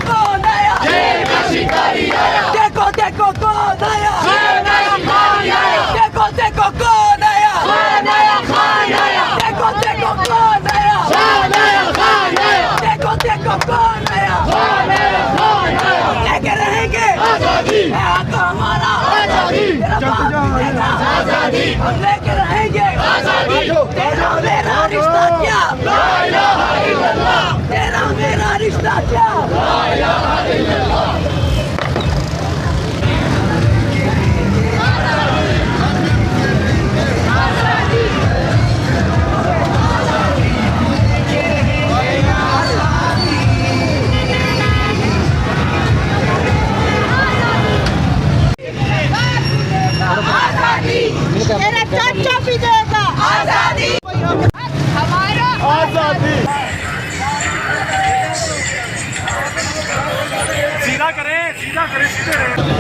कौन आया, जेल का शिकारी आया, देखो देखो कौन आया, खान आया, खान आया, देखो देखो कौन आया, खान आया, खान आया, देखो देखो कौन आया, खान आया, खान आया, देखो देखो कौन आया, खान आया, खान आया, लेके रहेंगे आजादी, है हक हमारा, आजादी, तेरा बाप देगा, आजादी, हम लेके रहेंगे आजादी, तेरा मेरा रिश्ता क्या, ला इलाहा इल्लल्लाह, तेरा मेरा रिश्ता क्या, ला इलाहा इल्लल्लाह। तेरा चाचा भी देगा आजादी, हमारा आजादी। सीधा करें सीधे